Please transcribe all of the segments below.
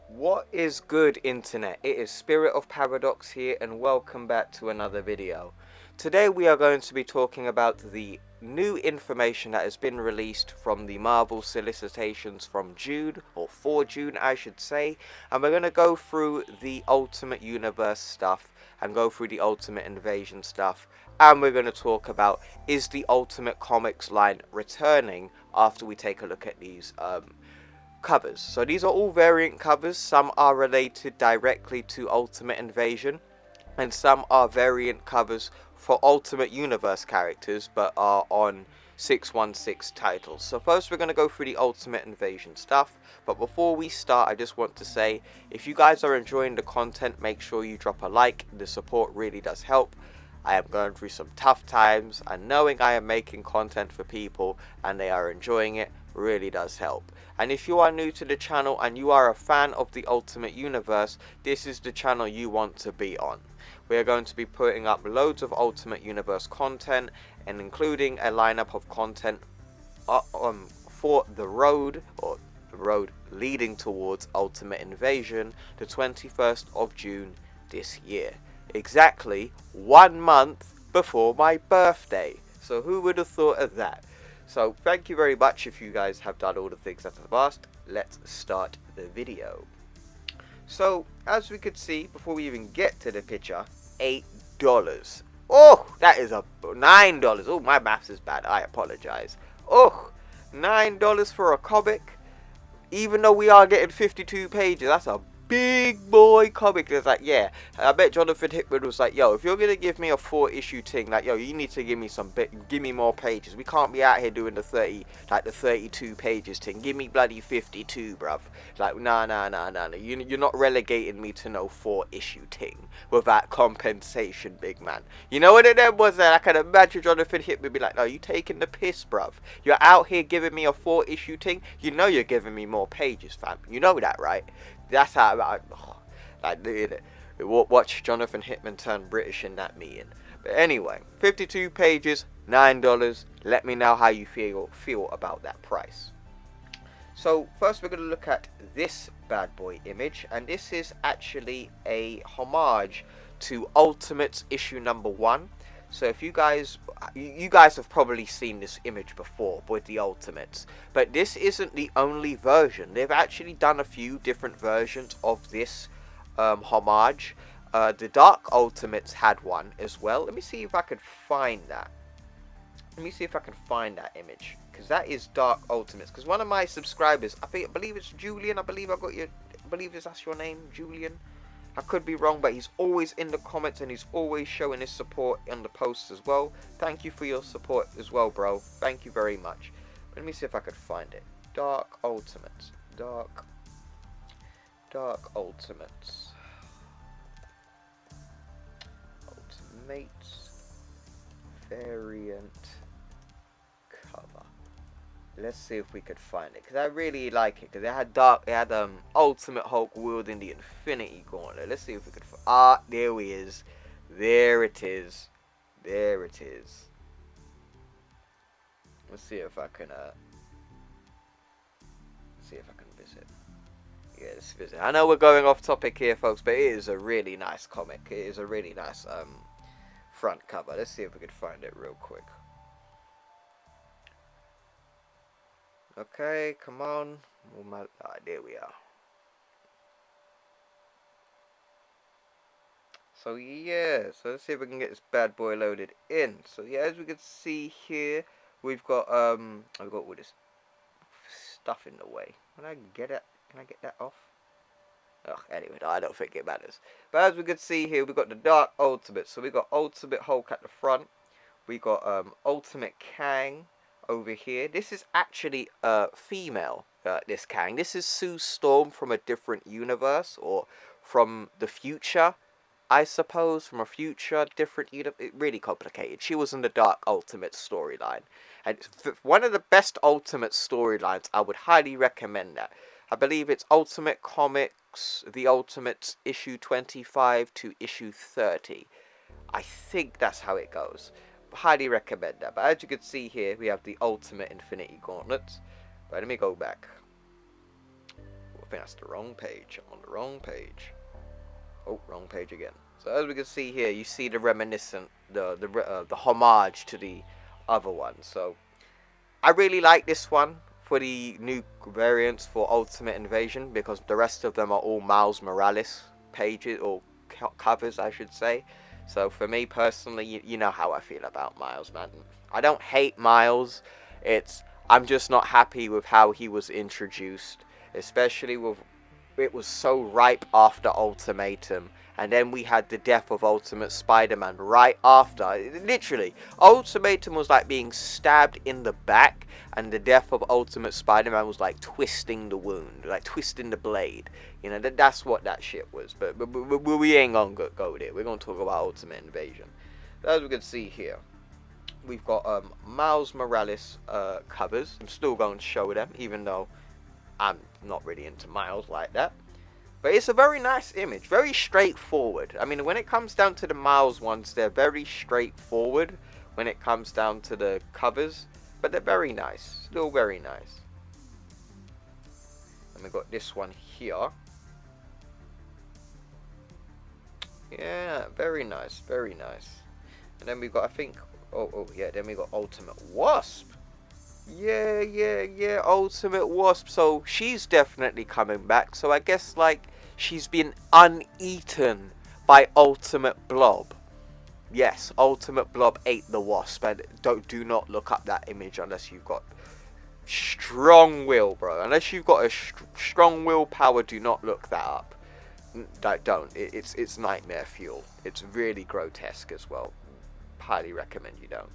What is good, internet? It is Spirit of Paradox here, and welcome back to another video. Today we are going to be talking about the new information that has been released from the Marvel solicitations from June, or for June I should say, and we're going to go through the Ultimate Universe stuff and go through the Ultimate Invasion stuff, and we're going to talk about, is the Ultimate Comics line returning after we take a look at these covers. So these are all variant covers. Some are related directly to Ultimate Invasion, and some are variant covers for Ultimate Universe characters but are on 616 titles. So first we're going to go through the Ultimate Invasion stuff, but before we start I just want to say, if you guys are enjoying the content, make sure you drop a like. The support really does help. I am going through some tough times, and knowing I am making content for people and they are enjoying it really does help. And if you are new to the channel and you are a fan of the Ultimate Universe, this is the channel you want to be on. We are going to be putting up loads of Ultimate Universe content, and including a lineup of content for the road leading towards Ultimate Invasion, the 21st of June this year. Exactly 1 month before my birthday. So who would have thought of that? So thank you very much if you guys have done all the things that I've asked. Let's start the video. So as we could see before we even get to the picture, $8. Oh, that is a $9. Oh, my maths is bad. I apologize. Oh, $9 for a comic. Even though we are getting 52 pages, that's a big boy comic. It's like, yeah, I bet Jonathan Hickman was like, yo, if you're gonna give me a 4-issue thing, like, yo, you need to give me more pages. We can't be out here doing the 32 pages thing. Give me bloody 52, bruv. Like, nah. You're not relegating me to no 4-issue thing without compensation, big man. You know what it then was that I can imagine Jonathan Hickman be like, no, you taking the piss, bruv. You're out here giving me a 4-issue thing. You know you're giving me more pages, fam. You know that, right? That's how watch Jonathan Hickman turn British in that meeting. But anyway, 52 pages, $9. Let me know how you feel about that price. So first we're going to look at this bad boy image, and this is actually a homage to Ultimates issue number 1. So if you guys have probably seen this image before with the Ultimates, but this isn't the only version. They've actually done a few different versions of this homage. The Dark Ultimates had one as well. Let me see if I could find that. Let me see if I can find that image, because that is Dark Ultimates. Because one of my subscribers, I believe it's Julian. I believe that's your name, Julian. I could be wrong, but he's always in the comments and he's always showing his support on the posts as well. Thank you for your support as well, bro. Thank you very much. Let me see if I could find it. Dark Ultimates. Dark Ultimates. Ultimates variant cover. Let's see if we could find it, because I really like it, because it had Ultimate Hulk wielding the Infinity Gauntlet. Let's see if we could there he is. There it is. Let's see if I can visit. Yeah, let's visit. I know we're going off topic here, folks, but it is a really nice comic. It is a really nice front cover. Let's see if we could find it real quick. Okay, come on. There we are. So yeah, so let's see if we can get this bad boy loaded in. So yeah, as we can see here, we've got I've got all this stuff in the way. Can I get it? Can I get that off? Ugh, anyway, no, I don't think it matters. But as we can see here, we've got the Dark Ultimate. So we got Ultimate Hulk at the front. We got Ultimate Kang over here. This is actually female, this Kang. This is Sue Storm from a different universe, or from the future, I suppose, from a future different universe. It's really complicated. She was in the Dark Ultimate storyline, and it's one of the best Ultimate storylines. I would highly recommend that. I believe it's Ultimate Comics, The Ultimates, issue 25 to issue 30. I think that's how it goes. Highly recommend that. But as you can see here, we have the Ultimate Infinity Gauntlet. But let me go back. I think that's the wrong page. I'm on the wrong page. Oh, wrong page again. So as we can see here, you see the reminiscent, the homage to the other one. So I really like this one for the new variants for Ultimate Invasion, because the rest of them are all Miles Morales pages, or covers I should say. So for me personally, you know how I feel about Miles, man. I don't hate Miles. I'm just not happy with how he was introduced, especially with it was so ripe after Ultimatum, and then we had the death of Ultimate Spider-Man right after. Literally, Ultimatum was like being stabbed in the back, and the death of Ultimate Spider-Man was like twisting the wound, like twisting the blade. You know, that's what that shit was. But we ain't gonna go there. We're gonna talk about Ultimate Invasion. As we can see here, we've got Miles Morales covers. I'm still going to show them, even though I'm not really into Miles like that. But it's a very nice image, very straightforward. I mean, when it comes down to the Miles ones, they're very straightforward when it comes down to the covers. But they're very nice, still very nice. And we got this one here. Yeah, very nice, very nice. And then we got, I think, yeah, then we got Ultimate Wasp. Yeah, Ultimate Wasp. So she's definitely coming back. So I guess like she's been uneaten by Ultimate Blob. Yes, Ultimate Blob ate the Wasp. And do not look up that image unless you've got strong will, bro. Unless you've got a strong willpower, do not look that up. Don't. It's nightmare fuel. It's really grotesque as well. Highly recommend you don't.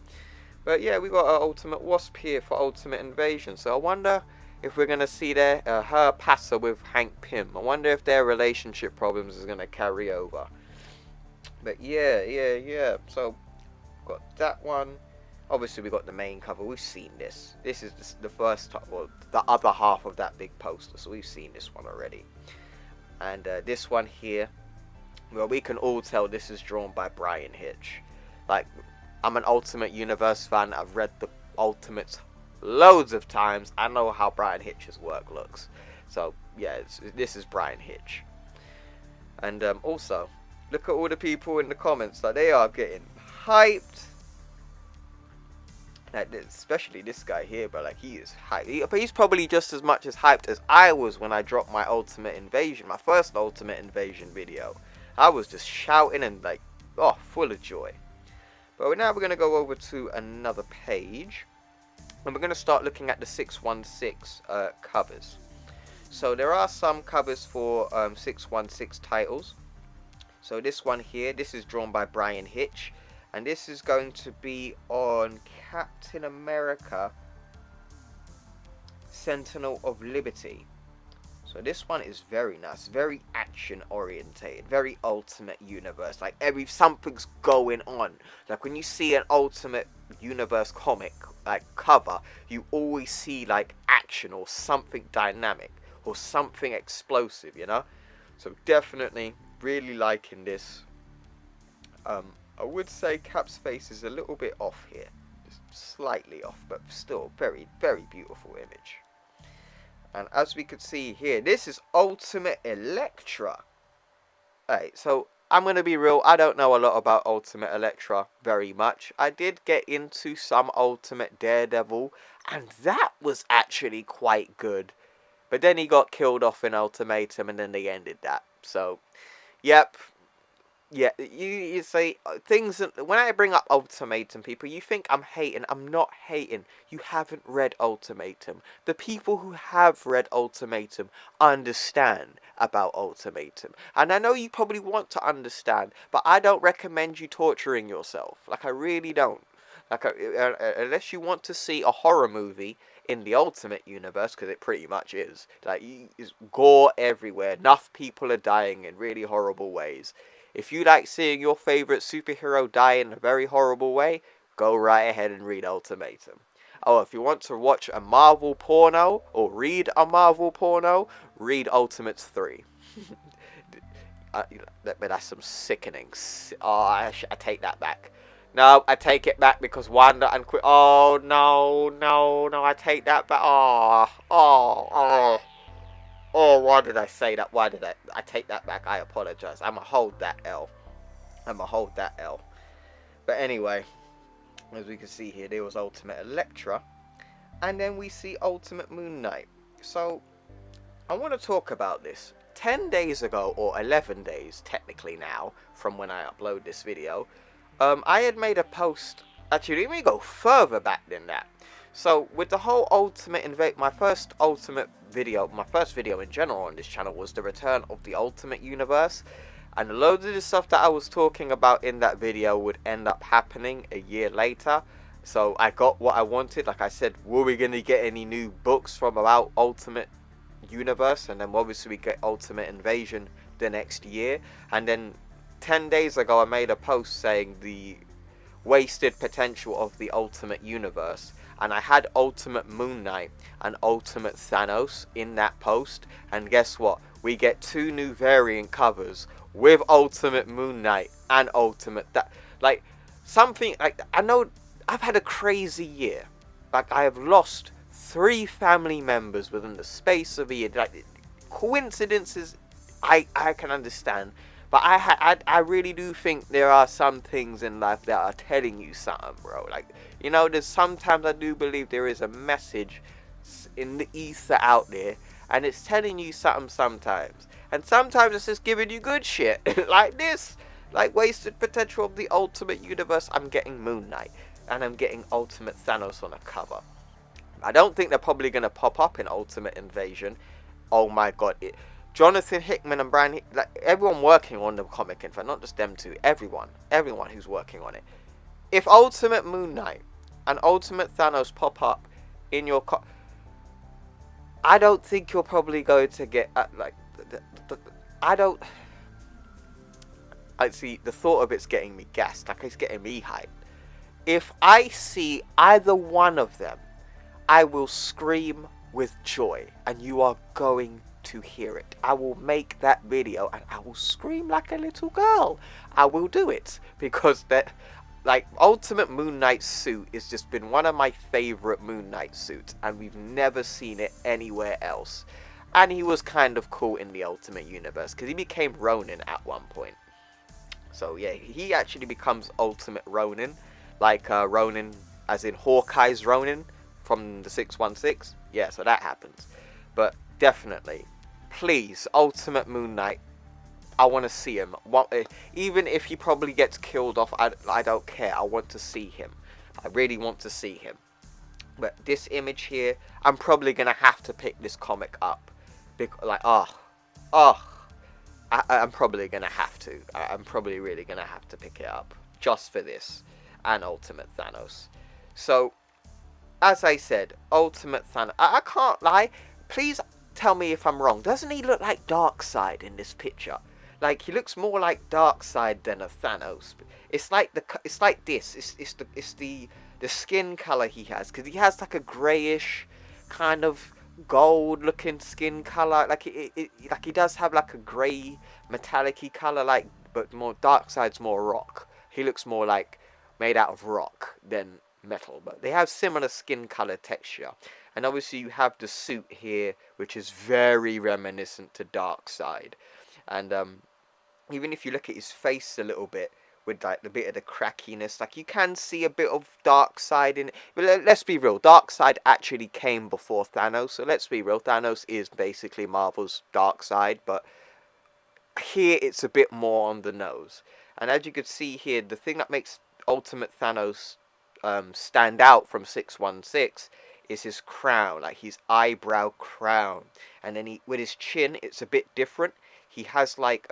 But yeah, we got an Ultimate Wasp here for Ultimate Invasion. So I wonder if we're going to see her passer with Hank Pym. I wonder if their relationship problems is going to carry over. But yeah. So, got that one. Obviously, we got the main cover. We've seen this. This is the first, well, the other half of that big poster. So we've seen this one already. And this one here, well, we can all tell this is drawn by Bryan Hitch. Like, I'm an Ultimate Universe fan. I've read the Ultimates loads of times. I know how Bryan Hitch's work looks. So, yeah, this is Bryan Hitch. And also, look at all the people in the comments. Like, they are getting hyped. Like, especially this guy here, but like, he is hyped. But he's probably just as much as hyped as I was when I dropped my Ultimate Invasion, my first Ultimate Invasion video. I was just shouting and like, oh, full of joy. But now we're going to go over to another page, and we're going to start looking at the 616 covers. So there are some covers for 616 titles. So this one here, this is drawn by Bryan Hitch, and this is going to be on Captain America, Sentinel of Liberty. So this one is very nice, very action orientated, very Ultimate Universe. Like something's going on. Like when you see an Ultimate Universe comic like cover, you always see like action or something dynamic or something explosive, you know. So definitely really liking this. I would say Cap's face is a little bit off here, just slightly off, but still very, very beautiful image. And as we could see here, this is Ultimate Elektra. Alright, so I'm going to be real. I don't know a lot about Ultimate Elektra very much. I did get into some Ultimate Daredevil, and that was actually quite good. But then he got killed off in Ultimatum, and then they ended that. So, yep. Yeah, you say things, when I bring up Ultimatum, people, you think I'm hating. I'm not hating. You haven't read Ultimatum. The people who have read Ultimatum understand about Ultimatum. And I know you probably want to understand, but I don't recommend you torturing yourself. Like, I really don't. Like, unless you want to see a horror movie in the Ultimate Universe, because it pretty much is. Like, it's gore everywhere. Enough people are dying in really horrible ways. If you like seeing your favorite superhero die in a very horrible way, go right ahead and read Ultimatum. Oh, if you want to watch a Marvel porno or read a Marvel porno, read Ultimates 3. That's some sickening. Oh, I take that back. No, I take it back because Wanda and oh, no, I take that back. Oh. Oh, why did I say that? Why did I take that back? I apologize. I'ma hold that L. I'ma hold that L. But anyway, as we can see here, there was Ultimate Electra. And then we see Ultimate Moon Knight. So, I want to talk about this. 10 days ago, or 11 days technically now, from when I upload this video, I had made a post. Actually, let me go further back than that. So, with the whole my first video in general on this channel was the return of the Ultimate Universe. And loads of the stuff that I was talking about in that video would end up happening a year later. So, I got what I wanted. Like I said, were we going to get any new books from about Ultimate Universe? And then obviously we get Ultimate Invasion the next year. And then 10 days ago I made a post saying the wasted potential of the Ultimate Universe, and I had Ultimate Moon Knight and Ultimate Thanos in that post. And guess what, we get 2 new variant covers with Ultimate Moon Knight and Ultimate like something like, I know I've had a crazy year. Like, I have lost 3 family members within the space of a year. Like, coincidences I can understand, but I really do think there are some things in life that are telling you something, bro. Like, you know, there's sometimes I do believe there is a message in the ether out there, and it's telling you something sometimes. And sometimes it's just giving you good shit. Like this. Like, wasted potential of the Ultimate Universe. I'm getting Moon Knight. And I'm getting Ultimate Thanos on a cover. I don't think they're probably going to pop up in Ultimate Invasion. Oh my god. Jonathan Hickman and Brian, like, everyone working on the comic, in fact, not just them two, everyone who's working on it. If Ultimate Moon Knight and Ultimate Thanos pop up in your I don't think you're probably going to get I see, the thought of it's getting me gassed, like it's getting me hyped. If I see either one of them, I will scream with joy, and you are going to hear it. I will make that video and I will scream like a little girl. I will do it, because that, like, Ultimate Moon Knight suit has just been one of my favorite Moon Knight suits, and we've never seen it anywhere else. And he was kind of cool in the Ultimate Universe because he became Ronin at one point. So yeah, he actually becomes Ultimate Ronin, like Ronin as in Hawkeye's Ronin from the 616. Yeah, so that happens. But definitely, please, Ultimate Moon Knight, I want to see him. Even if he probably gets killed off, I don't care. I want to see him. I really want to see him. But this image here, I'm probably going to have to pick this comic up. Like, I'm probably going to have to. I'm probably really going to have to pick it up. Just for this. And Ultimate Thanos. So, as I said, Ultimate Thanos. I can't lie. Please tell me if I'm wrong. Doesn't he look like Darkseid in this picture? Like, he looks more like Darkseid than a Thanos. It's like this. It's the skin color he has, because he has like a grayish kind of gold looking skin color. Like like he does have like a gray metallic-y color, like, but more Darkseid's more rock. He looks more like made out of rock than metal, but they have similar skin color texture. And obviously you have the suit here, which is very reminiscent to Darkseid. And even if you look at his face a little bit, with like the bit of the crackiness, like you can see a bit of Darkseid in it. But let's be real, Darkseid actually came before Thanos, so let's be real, Thanos is basically Marvel's Darkseid, but here it's a bit more on the nose. And as you can see here, the thing that makes Ultimate Thanos stand out from 616 is his crown, like his eyebrow crown. And then with his chin, it's a bit different. He has like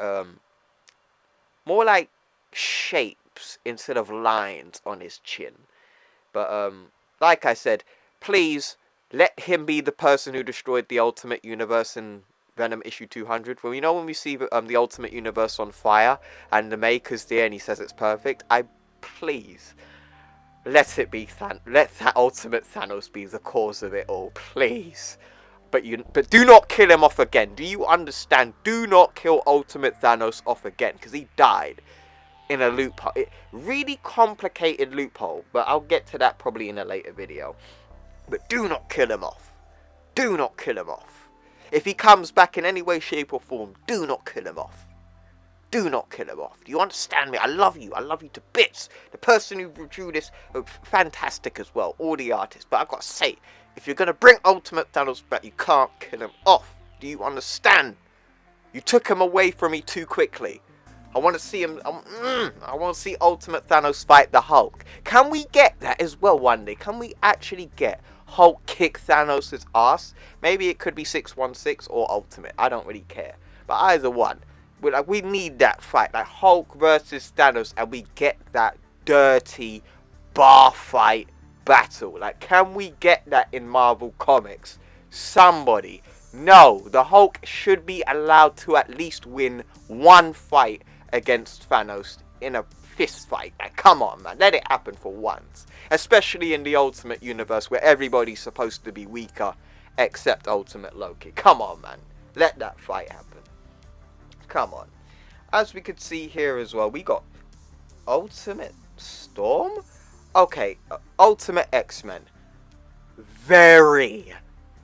more like shapes instead of lines on his chin. But like I said, please let him be the person who destroyed the Ultimate Universe in Venom issue 200. Well, you know when we see the Ultimate Universe on fire and the Maker's there and he says it's perfect, please let it be let that Ultimate Thanos be the cause of it all, please. But do not kill him off again. Do you understand? Do not kill Ultimate Thanos off again, because he died in a loophole. Really complicated loophole, but I'll get to that probably in a later video. But do not kill him off. Do not kill him off. If he comes back in any way, shape or form, do not kill him off. Do not kill him off. Do you understand me? I love you. I love you to bits. The person who drew this, fantastic as well. All the artists. But I've got to say, if you're going to bring Ultimate Thanos back, you can't kill him off. Do you understand? You took him away from me too quickly. I want to see him. I want to see Ultimate Thanos fight the Hulk. Can we get that as well one day? Can we actually get Hulk kick Thanos' ass? Maybe it could be 616 or Ultimate. I don't really care. But either one. We need that fight. Like Hulk versus Thanos. And we get that dirty bar fight battle. Like, can we get that in Marvel Comics? Somebody. No. The Hulk should be allowed to at least win one fight against Thanos in a fist fight. Like, come on, man. Let it happen for once. Especially in the Ultimate Universe where everybody's supposed to be weaker except Ultimate Loki. Come on, man. Let that fight happen. Come on. As we could see here as well, we got Ultimate Storm? Okay, Ultimate X-Men. Very,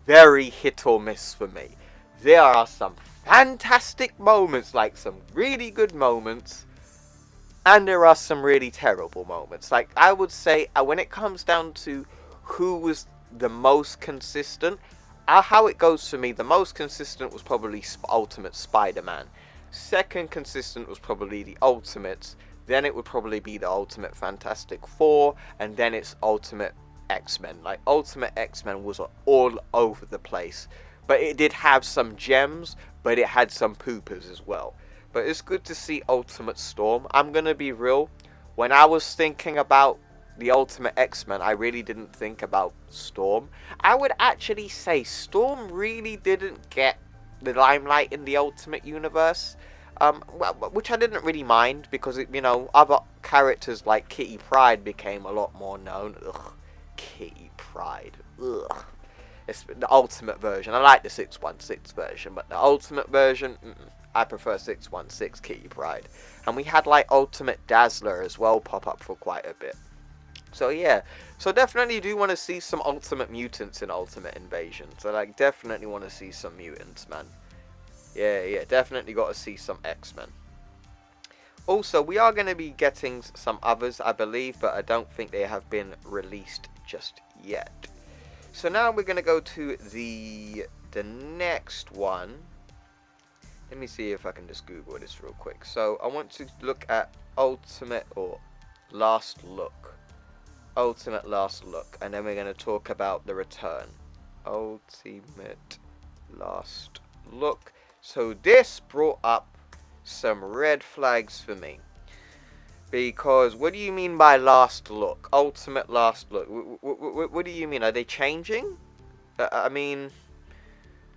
very hit or miss for me. There are some fantastic moments, like some really good moments, and there are some really terrible moments. Like, I would say, when it comes down to who was the most consistent, how it goes for me, the most consistent was probably Ultimate Spider-Man. Second consistent was probably the Ultimates. Then it would probably be the Ultimate Fantastic Four, and then it's Ultimate X-Men. Like, Ultimate X-Men was all over the place. But it did have some gems, but it had some poopers as well. But it's good to see Ultimate Storm. I'm going to be real. When I was thinking about the Ultimate X-Men, I really didn't think about Storm. I would actually say Storm really didn't get the limelight in the Ultimate Universe. Which I didn't really mind, because, other characters like Kitty Pryde became a lot more known. Ugh, Kitty Pryde. Ugh. It's the Ultimate version. I like the 616 version, but the Ultimate version, I prefer 616 Kitty Pryde. And we had like Ultimate Dazzler as well pop up for quite a bit. So yeah, so definitely do want to see some Ultimate Mutants in Ultimate Invasion. So like, definitely want to see some mutants, man. Yeah, definitely got to see some X-Men. Also, we are going to be getting some others, I believe, but I don't think they have been released just yet. So now we're going to go to the next one. Let me see if I can just Google this real quick. So I want to look at Ultimate or Last Look. Ultimate Last Look. And then we're going to talk about the return. Ultimate Last Look. So this brought up some red flags for me. Because, what do you mean by last look? Ultimate last look. What do you mean? Are they changing? I mean,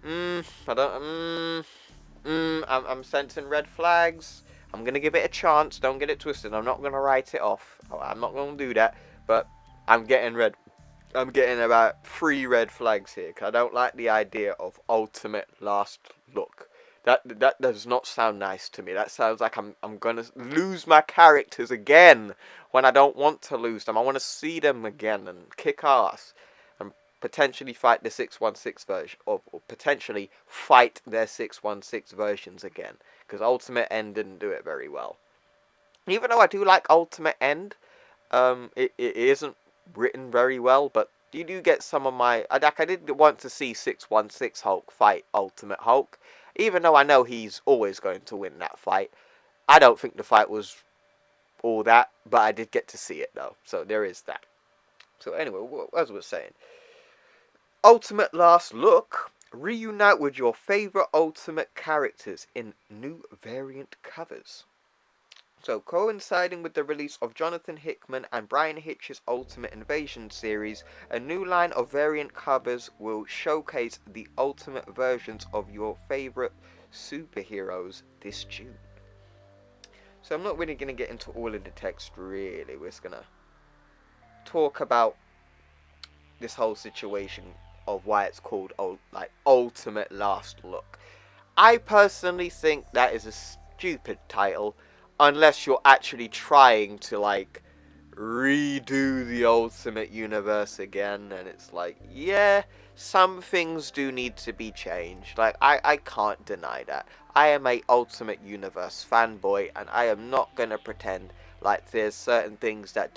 I don't, I'm sensing red flags. I'm going to give it a chance. Don't get it twisted. I'm not going to write it off. I'm not going to do that. But I'm getting about 3 red flags here. Because I don't like the idea of ultimate last look. That does not sound nice to me. That sounds like I'm gonna lose my characters again when I don't want to lose them. I want to see them again and kick ass and potentially fight the 616 version, or potentially fight their 616 versions again. Because Ultimate End didn't do it very well. Even though I do like Ultimate End, it isn't written very well. But you do get some of my. I did want to see 616 Hulk fight Ultimate Hulk. Even though I know he's always going to win that fight. I don't think the fight was all that, but I did get to see it though. So there is that. So anyway, as I was saying, Ultimate Last Look. Reunite with your favorite Ultimate characters in new variant covers. So, coinciding with the release of Jonathan Hickman and Brian Hitch's Ultimate Invasion series, a new line of variant covers will showcase the ultimate versions of your favorite superheroes this June. So, I'm not really going to get into all of the text, really. We're just going to talk about this whole situation of why it's called Ultimate Last Look. I personally think that is a stupid title. Unless you're actually trying to, redo the Ultimate Universe again. And it's like, yeah, some things do need to be changed. Like, I can't deny that. I am a Ultimate Universe fanboy, and I am not gonna pretend like there's certain things that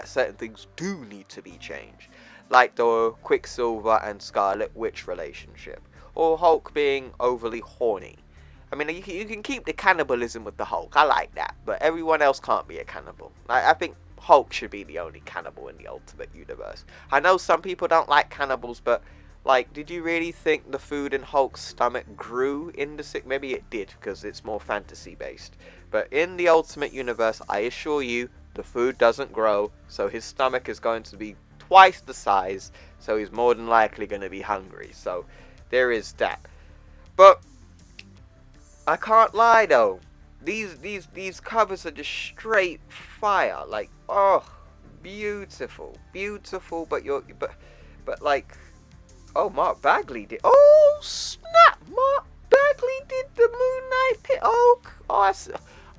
certain things do need to be changed. Like the Quicksilver and Scarlet Witch relationship, or Hulk being overly horny. I mean, you can keep the cannibalism with the Hulk. I like that, but everyone else can't be a cannibal. I think Hulk should be the only cannibal in the Ultimate Universe. I know some people don't like cannibals, but like, did you really think the food in Hulk's stomach grew in the sick? Maybe it did because it's more fantasy based. But in the Ultimate Universe, I assure you, the food doesn't grow, so his stomach is going to be twice the size, so he's more than likely going to be hungry. So there is that. But I can't lie though. These covers are just straight fire. Like, oh, beautiful, beautiful. But like, oh, Mark Bagley did. Oh snap! Mark Bagley did the Moon Knight pit.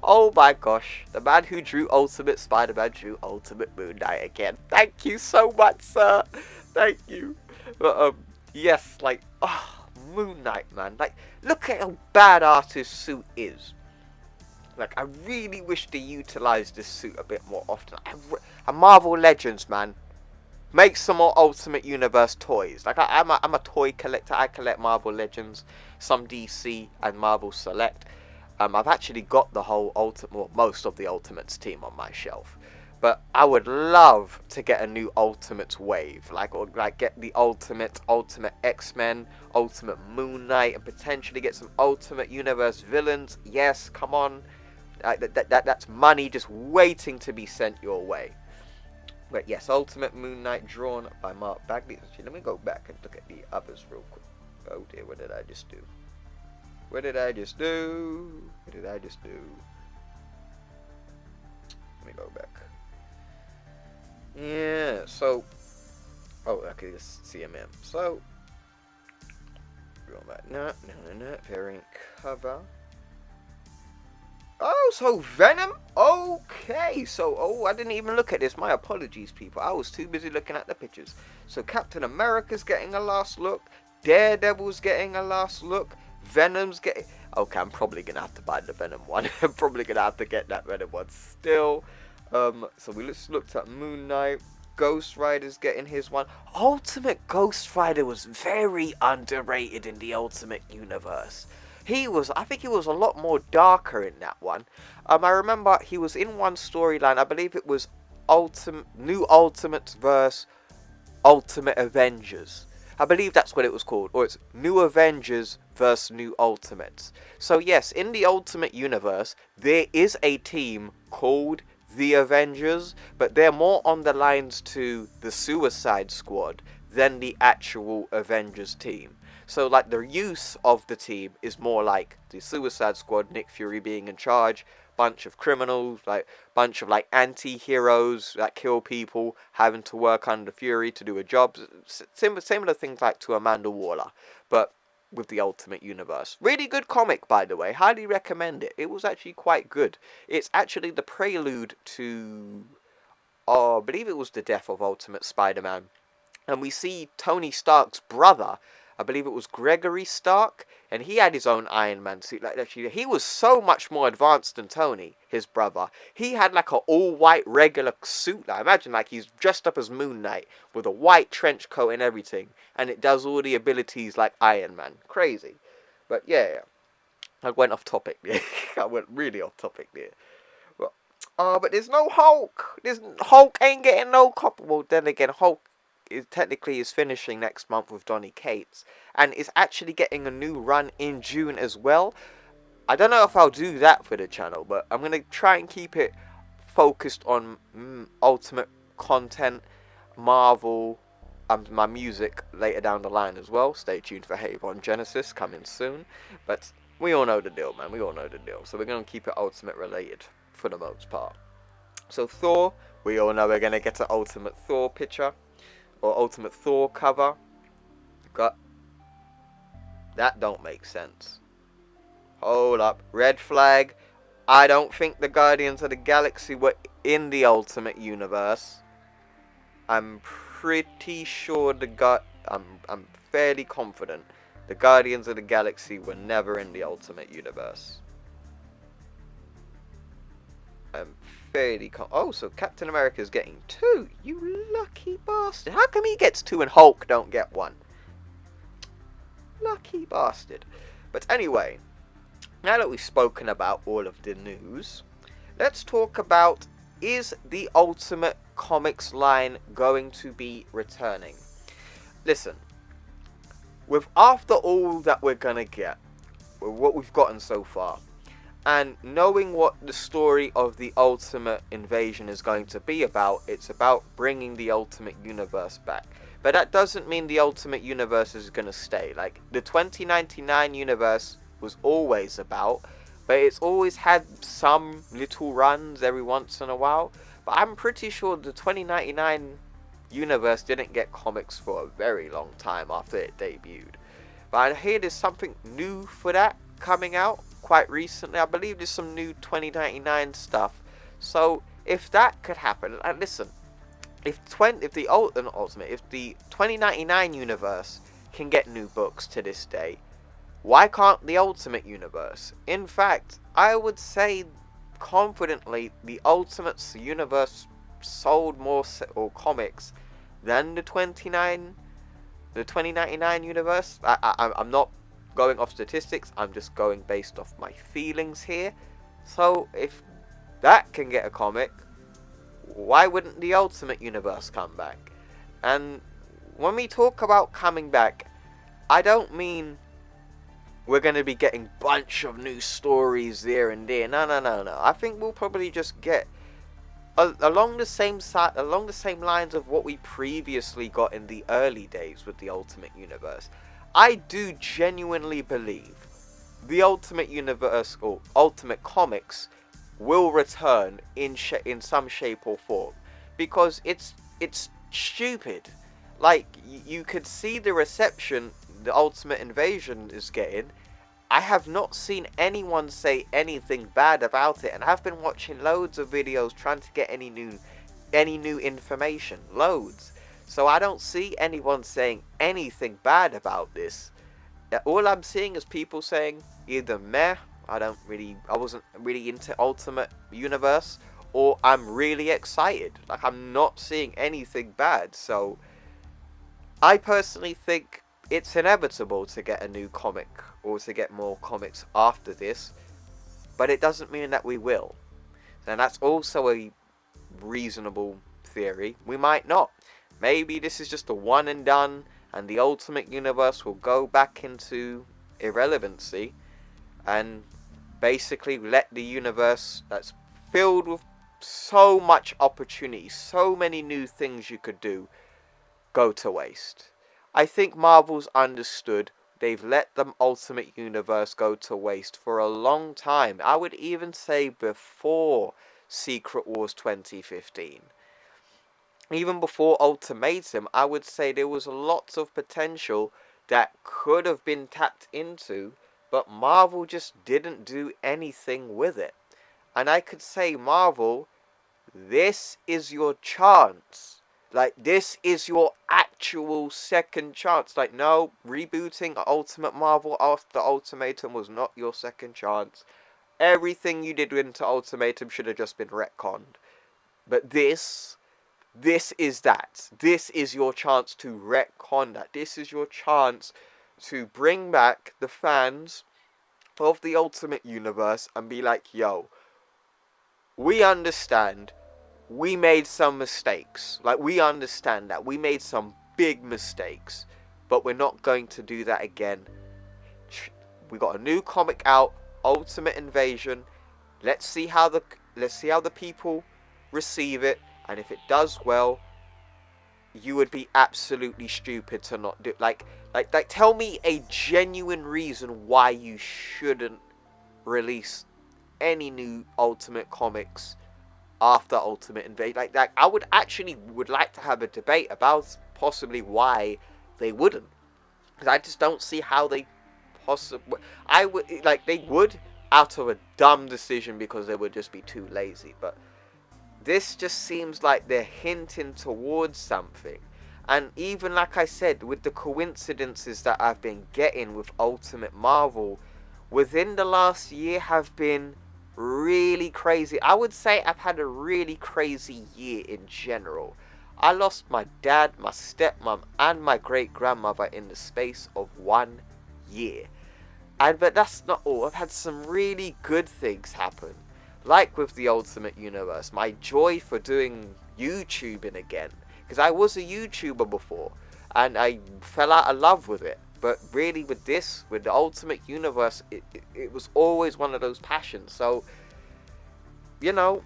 Oh my gosh, the man who drew Ultimate Spider-Man drew Ultimate Moon Knight again. Thank you so much, sir. Thank you. But yes, like, oh. Moon Knight, man. Like, look at how badass his suit is. Like, I really wish they utilized this suit a bit more often. And Marvel Legends, man. Make some more Ultimate Universe toys. Like, I'm a toy collector. I collect Marvel Legends, some DC, and Marvel Select. I've actually got the whole most of the Ultimates team on my shelf. But I would love to get a new Ultimates wave, or get the Ultimate X-Men, Ultimate Moon Knight, and potentially get some Ultimate Universe villains. Yes, come on, that's money just waiting to be sent your way. But yes, Ultimate Moon Knight drawn by Mark Bagley. Actually, let me go back and look at the others real quick. Oh dear, what did I just do? What did I just do? What did I just do? Let me go back. Yeah, so, oh, okay, this CMM. So, going back, no, variant cover. Oh, so Venom? Okay, so, oh, I didn't even look at this. My apologies, people. I was too busy looking at the pictures. So, Captain America's getting a last look. Daredevil's getting a last look. Venom's getting... Okay, I'm probably going to have to buy the Venom one. I'm probably going to have to get that Venom one still. So we just looked at Moon Knight. Ghost Rider's getting his one. Ultimate Ghost Rider was very underrated in the Ultimate Universe. I think he was a lot more darker in that one. I remember he was in one storyline. I believe it was New Ultimates vs. Ultimate Avengers. I believe that's what it was called. Or it's New Avengers vs. New Ultimates. So yes, in the Ultimate Universe, there is a team called the Avengers, but they're more on the lines to the Suicide Squad than the actual Avengers team. So like the use of the team is more like the Suicide Squad, Nick Fury being in charge, bunch of criminals, bunch of anti-heroes that kill people, having to work under Fury to do a job. Similar things like to Amanda Waller, but with the Ultimate Universe. Really good comic, by the way. Highly recommend it. It was actually quite good. It's actually the prelude to, I believe it was the death of Ultimate Spider-Man. And we see Tony Stark's brother, I believe it was Gregory Stark, and he had his own Iron Man suit. Actually, he was so much more advanced than Tony, his brother. He had an all-white regular suit. Imagine he's dressed up as Moon Knight with a white trench coat and everything, and it does all the abilities like Iron Man. Crazy. But yeah, I went off topic there. I went really off topic there. But there's no Hulk. Hulk ain't getting no copy. Well, then again, Hulk technically is finishing next month with Donny Cates, and is actually getting a new run in June as well. I don't know if I'll do that for the channel, but I'm going to try and keep it focused on Ultimate content, Marvel, and my music later down the line as well. Stay tuned for Havon Genesis coming soon. But we all know the deal, man. We all know the deal. So we're going to keep it Ultimate related for the most part. So Thor, we all know we're going to get an Ultimate Thor picture. Or Ultimate Thor cover. That don't make sense. Hold up. Red flag. I don't think the Guardians of the Galaxy were in the Ultimate Universe. I'm pretty sure I'm fairly confident the Guardians of the Galaxy were never in the Ultimate Universe. I'm fairly oh, so Captain America's getting 2. You lucky bastard. How come he gets 2 and Hulk don't get 1? Lucky bastard. But anyway, now that we've spoken about all of the news, let's talk about, is the Ultimate Comics line going to be returning? Listen, with after all that we're gonna get, with what we've gotten so far, and knowing what the story of the Ultimate Invasion is going to be about, it's about bringing the Ultimate Universe back. But that doesn't mean the Ultimate Universe is going to stay. Like, the 2099 universe was always about, but it's always had some little runs every once in a while. But I'm pretty sure the 2099 universe didn't get comics for a very long time after it debuted. But I hear there's something new for that coming out quite recently. I believe there's some new 2099 stuff. So if that could happen, and listen, if the 2099 universe can get new books to this day, why can't the Ultimate Universe? In fact, I would say confidently the Ultimate Universe sold more comics than the 2099 universe. I'm not going off statistics, I'm just going based off my feelings here. So if that can get a comic, why wouldn't the Ultimate Universe come back? And when we talk about coming back, I don't mean we're going to be getting a bunch of new stories there and there. No. I think we'll probably just get along the same lines of what we previously got in the early days with the Ultimate Universe. I do genuinely believe the Ultimate Universe or Ultimate Comics will return in some shape or form, because it's stupid. Like, you could see the reception the Ultimate Invasion is getting. I have not seen anyone say anything bad about it, and I've been watching loads of videos trying to get any new information, loads. So I don't see anyone saying anything bad about this. All I'm seeing is people saying either meh, I wasn't really into Ultimate Universe, or I'm really excited. Like, I'm not seeing anything bad. So I personally think it's inevitable to get a new comic or to get more comics after this, but it doesn't mean that we will. And that's also a reasonable theory. We might not. Maybe this is just a one and done, and the Ultimate Universe will go back into irrelevancy and basically let the universe that's filled with so much opportunity, so many new things you could do, go to waste. I think Marvel's understood. They've let the Ultimate Universe go to waste for a long time. I would even say before Secret Wars 2015. Even before Ultimatum, I would say there was lots of potential that could have been tapped into, but Marvel just didn't do anything with it. And I could say, Marvel, this is your chance. Like, this is your actual second chance. Like, no, rebooting Ultimate Marvel after Ultimatum was not your second chance. Everything you did into Ultimatum should have just been retconned. But this is that. This is your chance to retcon that. This is your chance to bring back the fans of the Ultimate Universe and be like, yo, we understand we made some mistakes. Like, we understand that. We made some big mistakes. But we're not going to do that again. We got a new comic out, Ultimate Invasion. Let's see how the people receive it. And if it does well, you would be absolutely stupid to not do. Like, tell me a genuine reason why you shouldn't release any new Ultimate comics after Ultimate Invasion. Like, I would like to have a debate about possibly why they wouldn't, because I just don't see how they possibly. They would out of a dumb decision because they would just be too lazy, but this just seems like they're hinting towards something. And even like I said, with the coincidences that I've been getting with Ultimate Marvel within the last year have been really crazy. I would say I've had a really crazy year in general. I lost my dad, my stepmom, and my great grandmother in the space of 1 year. But that's not all. I've had some really good things happen. Like with the Ultimate Universe, my joy for doing YouTubing again. Because I was a YouTuber before, and I fell out of love with it. But really with this, with the Ultimate Universe, it was always one of those passions. So, you know,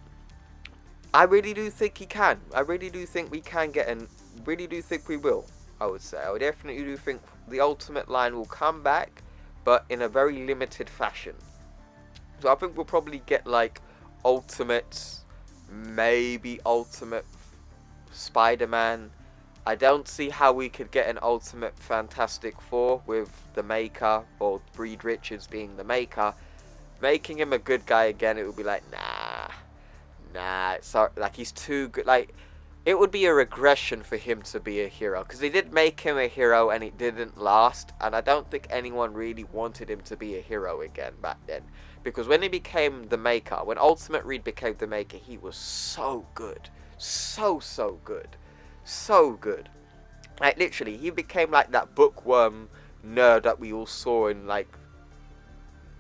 I really do think he can. I really do think we can get, and really do think we will, I would say. I would definitely do think the Ultimate line will come back, but in a very limited fashion. So I think we'll probably get like Ultimates, maybe Ultimate Spider-Man. I don't see how we could get an Ultimate Fantastic Four with the Maker, or Reed Richards being the Maker. Making him a good guy again, it would be like, nah, sorry, like he's too good. Like, it would be a regression for him to be a hero, because they did make him a hero and it didn't last, and I don't think anyone really wanted him to be a hero again back then. Because when he became the Maker, when Ultimate Reed became the Maker, he was so good. So good. So good. Like, literally, he became like that bookworm nerd that we all saw in like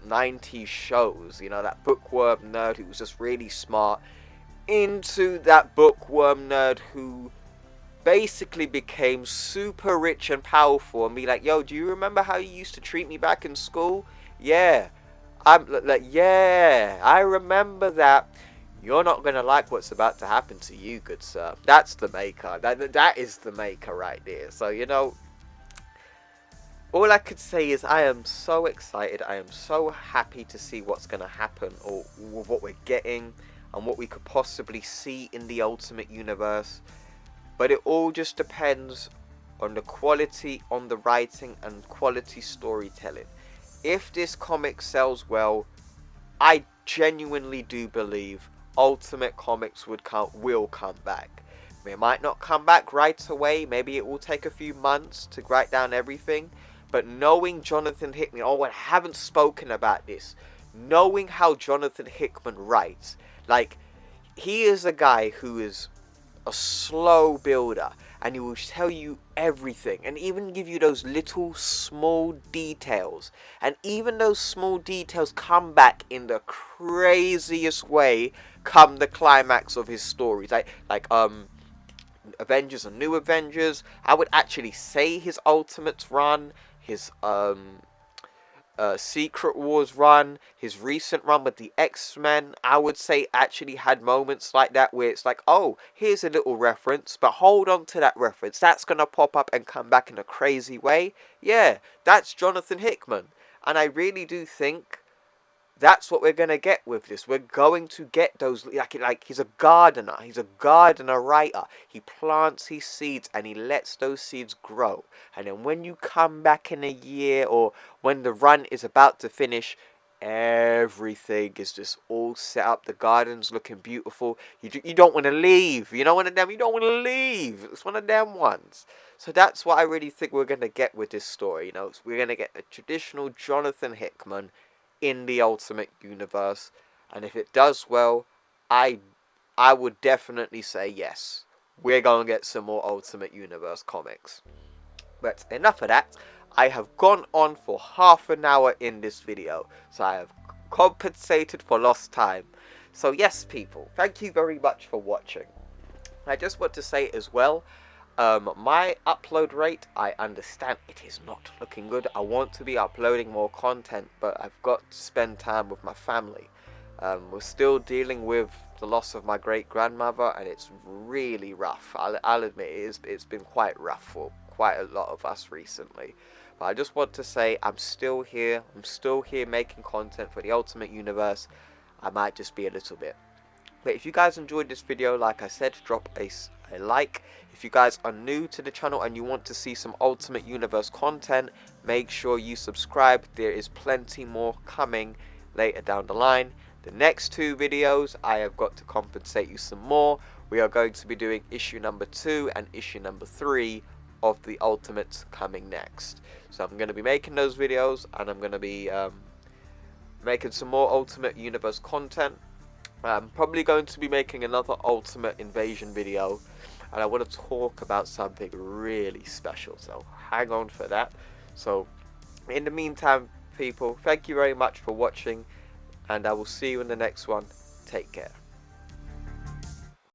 90s shows. You know, that bookworm nerd who was just really smart, into that bookworm nerd who basically became super rich and powerful and be like, yo, do you remember how you used to treat me back in school? Yeah. I'm like, yeah, I remember that. You're not going to like what's about to happen to you, good sir. That's the Maker. That is the Maker right there. So, you know, all I could say is I am so excited. I am so happy to see what's going to happen, or what we're getting, and what we could possibly see in the Ultimate Universe. But it all just depends on the quality, on the writing, and quality storytelling. If this comic sells well, I genuinely do believe Ultimate Comics will come back. It might not come back right away. Maybe it will take a few months to write down everything. But knowing Jonathan Hickman, I haven't spoken about this. Knowing how Jonathan Hickman writes, like, he is a guy who is a slow builder, and he will tell you everything, and even give you those little small details, and even those small details come back in the craziest way come the climax of his stories. Like Avengers and New Avengers, I would actually say his Ultimates run, his Secret Wars run, his recent run with the X-Men, I would say actually had moments like that where it's like, oh, here's a little reference, but hold on to that reference. That's going to pop up and come back in a crazy way. Yeah, that's Jonathan Hickman. And I really do think that's what we're going to get with this. We're going to get those, like he's a gardener. He's a gardener writer. He plants his seeds and he lets those seeds grow. And then when you come back in a year, or when the run is about to finish, everything is just all set up. The garden's looking beautiful. You don't want to leave. You know, one of them, you don't want to leave. It's one of them ones. So that's what I really think we're going to get with this story. You know, we're going to get a traditional Jonathan Hickman in the Ultimate Universe, and if it does well, I would definitely say yes, we're going to get some more Ultimate Universe comics. But enough of that. I have gone on for half an hour in this video, so I have compensated for lost time. So yes, people, thank you very much for watching. I just want to say as well, my upload rate, I understand it is not looking good. I want to be uploading more content, but I've got to spend time with my family. We're still dealing with the loss of my great-grandmother, and it's really rough. I'll admit it's been quite rough for quite a lot of us recently. But I just want to say I'm still here. I'm still here making content for the Ultimate Universe. I might just be a little bit. But if you guys enjoyed this video, like I said, drop a like. If you guys are new to the channel and you want to see some Ultimate Universe content, make sure you subscribe. There is plenty more coming later down the line. The next two videos, I have got to compensate you some more. we are going to be doing issue number 2 and issue number 3 of the Ultimates coming next. So I'm going to be making those videos, and I'm going to be making some more Ultimate Universe content. I'm probably going to be making another Ultimate Invasion video, and I want to talk about something really special, so hang on for that. So in the meantime, people, thank you very much for watching, and I will see you in the next one. Take care.